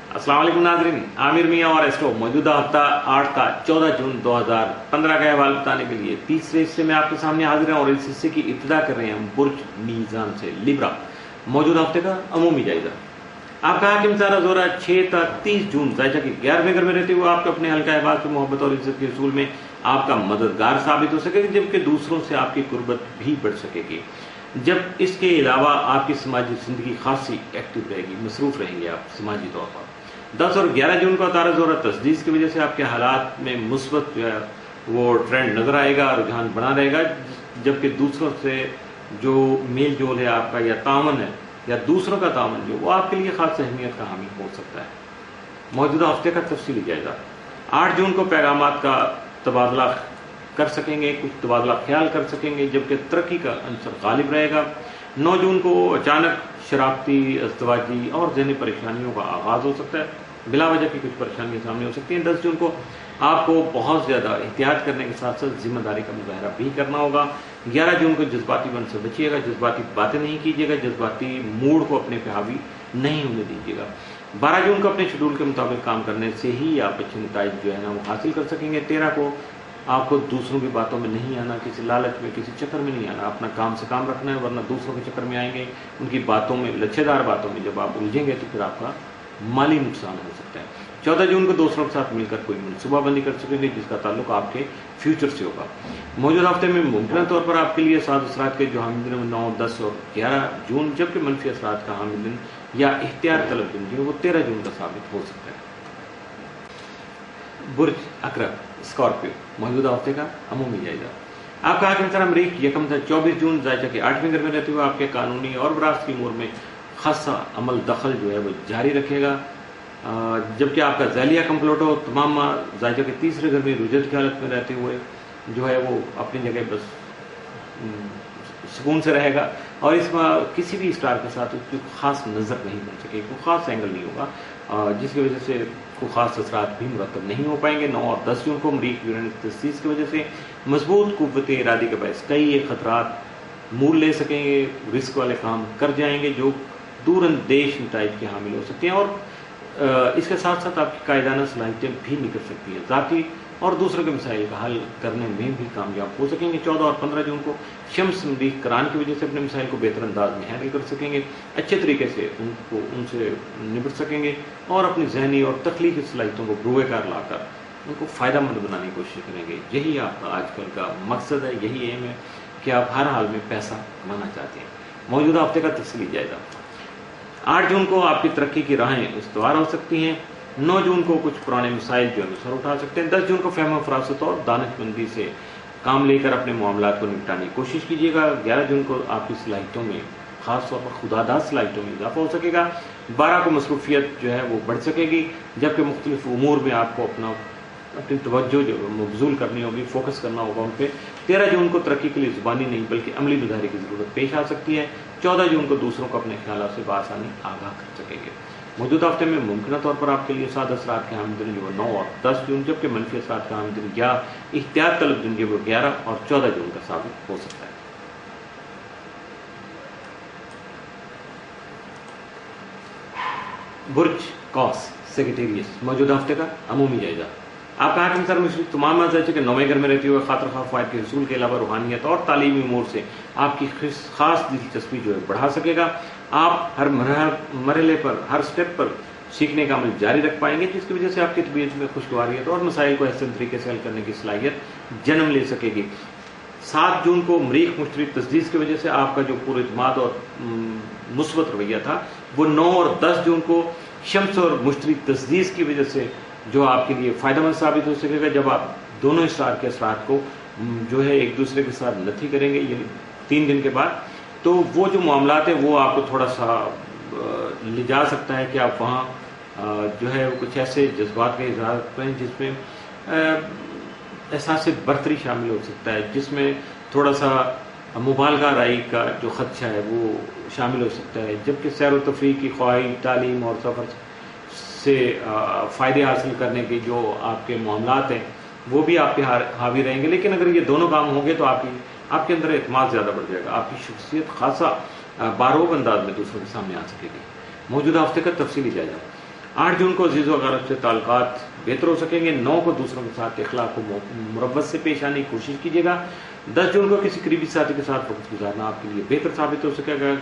अस्सलाम वालेकुम नाज़रीन, आमिर मियां और एस्ट्रो मौजूदा हफ्ता 8 का 14 जून 2015 का अहवाल बताने के लिए तीसरे हिस्से में आपके सामने हाजिर हैं और इस हिस्से की इब्तिदा कर रहे हैं हम बुर्ज मीज़ान से लिब्रा। मौजूदा हफ्ते का अमूमी जायजा। आपका हाकिम सारा जोरा 6 था 30 जून जायजा के 11वें घर में रहते हुए आपके अपने हल्का अहवाल की मोहब्बत और इज्जत के उसूल में आपका मददगार साबित हो सकेगी, जबकि दूसरों से आपकी कुर्बत भी बढ़ सकेगी। जब इसके अलावा आपकी समाजी जिंदगी खासी एक्टिव रहेगी, मसरूफ रहेंगे आप समाजी तौर पर। 10 और 11 जून को तारा जोरा तस्दीस की वजह से आपके हालात में मुस्बत जो है वो ट्रेंड नजर आएगा, रुझान बना रहेगा, जबकि दूसरों से जो मेल जोल है आपका या तावन है या दूसरों का तावन जो वो आपके लिए खास अहमियत का हामी हो सकता है। मौजूदा हफ्ते का तफसीली जायजा। 8 जून को पैगामात का तबादला कर सकेंगे, कुछ तबादला ख्याल कर सकेंगे, जबकि तरक्की का अंसर गालिब रहेगा। 9 जून को अचानक शराबती, अज़दवाजी और ज़हनी परेशानियों का आगाज़ हो सकता है, बिला वजह की कुछ परेशानियां सामने हो सकती हैं। 10 जून को आपको बहुत ज़्यादा एहतियात करने के साथ साथ जिम्मेदारी का मुजाहरा भी करना होगा। 11 जून को जज्बाती मन से बचिएगा, जज्बाती बातें नहीं कीजिएगा, जज्बाती मूड को अपने पे हावी नहीं होने दीजिएगा। 12 जून को अपने शेड्यूल के मुताबिक काम करने से ही आप अच्छे नतीजे जो है ना वो हासिल कर सकेंगे। 13 को आपको दूसरों की बातों में नहीं आना, किसी लालच में, किसी चक्कर में नहीं आना, अपना काम से काम रखना है, वरना दूसरों के चक्कर में आएंगे, उनकी बातों में, लच्छेदार बातों में जब आप उलझेंगे तो फिर आपका माली नुकसान हो सकता है। 14 जून को दूसरों के साथ मिलकर कोई मनसूबाबंदी कर सकेंगे जिसका ताल्लुक आपके फ्यूचर से होगा। मौजूदा हफ्ते में मुमकिन तौर पर आपके लिए साद असरात के जो हामिल दिन 9, 10 और 11 जून, जबकि मनफी असरात का हामिल दिन या इख्तियार तलब दिन जो वो 13 जून का साबित हो सकता है। बुर्ज अकरब स्कॉर्पियो, मौजूदा हफ्ते का अमूमी जायजा। आपका हाकिम सारा मरीख यकम से 24 जून जायजा के 8वें घर में रहते हुए आपके कानूनी और विरासती उमूर में खासा अमल दखल जो है वो जारी रखेगा, जबकि आपका ज़ालिया कंप्लोटो तमाम जायजा के तीसरे घर में रुजत की हालत में रहते हुए जो है वो अपनी जगह बस सुकून से रहेगा और इसमें किसी भी स्टार के साथ उसकी खास नज़र नहीं बन सकेगी, कोई खास एंगल नहीं होगा, जिसकी वजह से कोई खास असरात भी मुरतब नहीं हो पाएंगे। 9 और 10 जून को मरीख यूरेनस तस्दीस की वजह से मजबूत कुव्वत इरादी के बायस कई खतरात मूल ले सकेंगे, रिस्क वाले काम कर जाएंगे जो दूर अंदेश नताइज के हामिल हो सकते हैं और इसके साथ साथ आपकी कायदाना सलाहियतें भी निकल सकती है, ज़ाती और दूसरों के मसाइल का हल करने में भी कामयाब हो सकेंगे। 14 और 15 जून को शम्स मरीख करान की वजह से अपने मसाइल को बेहतर अंदाज में हैंडल कर सकेंगे, अच्छे तरीके से उनसे निपट सकेंगे और अपनी जहनी और तख्लीकी सलाहियतों को बुरुए कार लाकर उनको फ़ायदामंद बनाने की कोशिश करेंगे। यही आपका आजकल का मकसद है, यही एम है कि आप हर हाल में पैसा कमाना चाहते हैं। मौजूदा हफ्ते का तफसीली जायजा। 8 जून को आपकी तरक्की की राहें इस्तवार हो सकती हैं। 9 जून को कुछ पुराने मसाइल जो है सर उठा सकते हैं। 10 जून को फहम फरासत और दानिशमंदी से काम लेकर अपने मामलात को निपटाने की कोशिश कीजिएगा। 11 जून को आपकी सलाहियतों में खास तौर पर खुदादाद सलाहियतों में इजाफा हो सकेगा। 12 को मसरूफियत जो है वो बढ़ सकेगी, जबकि मुख्तलिफ उमूर में आपको अपनी तवज्जो जो मबजूल करनी होगी, फोकस करना होगा उन पर। 13 जून को तरक्की के लिए ज़ुबानी नहीं बल्कि अमली मुजाहरे की ज़रूरत पेश आ सकती है। 14 जून को दूसरों को अपने ख्यालों से बासानी आगाह कर सकेंगे। मौजूदा हफ्ते में मुमकिन तौर पर आपके लिए साद असरात के हामिल दिन जो 9 और 10 जून, जबकि मनफी असरात का हामिल दिन या इख्तियार तलब दिन जो 11 और 14 जून का साबित हो सकता है। बुर्ज कॉस सेक्रेटेरियस, मौजूदा हफ्ते का अमूमी जायजा। आपका हाकिम सर मुश्किल तमाम जायजे के 9वें घर में रहते हुए खातर खा फ़ायद के हसूल के अलावा रूहानियत और तालीमी उमूर से आपकी खास दिलचस्पी जो है बढ़ा सकेगा। आप हर मरहले पर, हर स्टेप पर सीखने का अमल जारी रख पाएंगे, जिसकी वजह से आपकी तबीयत में खुशगवारियत और मसाइल को एहसन तरीके से हल करने की सलाहियत जन्म ले सकेगी। 7 जून को मरीख मुश्तरी तस्दीस की वजह से आपका जो पुरइत्माद और मुस्बत रवैया था वो 9 और 10 जून को शम्स और मुश्तरी तस्दीस की वजह से जो आपके लिए फ़ायदेमंद साबित हो सकेगा, जब आप दोनों स्टार के असरात को जो है एक दूसरे के साथ नथी करेंगे, यानी 3 दिन के बाद, तो वो जो मामलात है वो आपको थोड़ा सा ले जा सकता है कि आप वहाँ जो है कुछ ऐसे जज्बात का इजहार करें जिसमें एहसास बर्तरी शामिल हो सकता है, जिसमें थोड़ा सा मुबालगा राई का जो खदशा है वो शामिल हो सकता है, जबकि सैर व तफरीह की ख्वाहिश, तालीम और सफ़र से फ़ायदे हासिल करने के जो आपके मामलात हैं वो भी आप पे हावी रहेंगे। लेकिन अगर ये दोनों काम होंगे तो आपके अंदर एतमाद ज़्यादा बढ़ जाएगा, आपकी शख्सियत खासा बारोब अंदाज में दूसरों के सामने आ सकेगी। मौजूदा हफ्ते का तफसीली जायजा। 8 जून को अजीज़ व अक़ारिब से ताल्लुकात बेहतर हो सकेंगे। 9 को दूसरों के साथ इखलाक को मुरव्वत से पेश आने की कोशिश कीजिएगा। 10 जून को किसी करीबी साथी के साथ वक्त गुजारना आपके लिए बेहतर साबित हो सकेगा।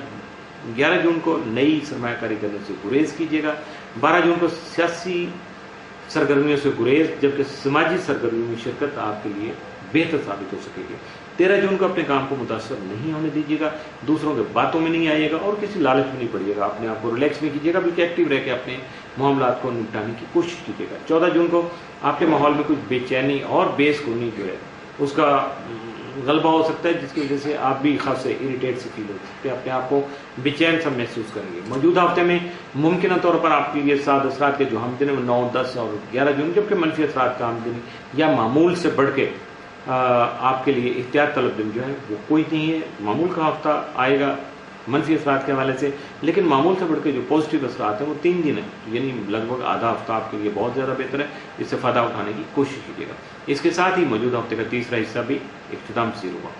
11 जून को नई सरमायाकारी करने से गुरेज कीजिएगा। 12 जून को सियासी सरगर्मियों से गुरेज, जबकि समाजी सरगर्मियों में शिरकत आपके लिए बेहतर साबित हो सकेगी। 13 जून को अपने काम को मुतासर नहीं होने दीजिएगा, दूसरों के बातों में नहीं आइएगा और किसी लालच में नहीं पड़िएगा। अपने आप को रिलैक्स में कीजिएगा, बल्कि एक्टिव रह के अपने मामलात को निपटाने की कोशिश कीजिएगा। 14 जून को आपके माहौल में कुछ बेचैनी और बेसुकूनी जो है उसका गलबा हो सकता है, जिसकी वजह से आप भी खास से इरिटेट से फील हो सकते हैं, अपने आप को बेचैन सा महसूस करेंगे। मौजूदा हफ्ते में मुमकिन तौर पर आपके लिए साद असरात के जो हमदिन में 9, 10 और 11 जून, जबकि मनफी असरात का हमदिन या मामूल से बढ़ के आपके लिए एहतियात तलब दिन जो है वो कोई नहीं है। मामूल का हफ्ता आएगा मनफी असरात के हवाले से, लेकिन मामूल से बढ़ के जो पॉजिटिव असरात हैं वो 3 दिन है, यानी लगभग आधा हफ्ता आपके लिए बहुत ज़्यादा बेहतर है। इससे फ़ायदा उठाने की कोशिश कीजिएगा। इसके साथ ही मौजूदा हफ्ते का तीसरा हिस्सा भी इख्तिताम पसीर हुआ।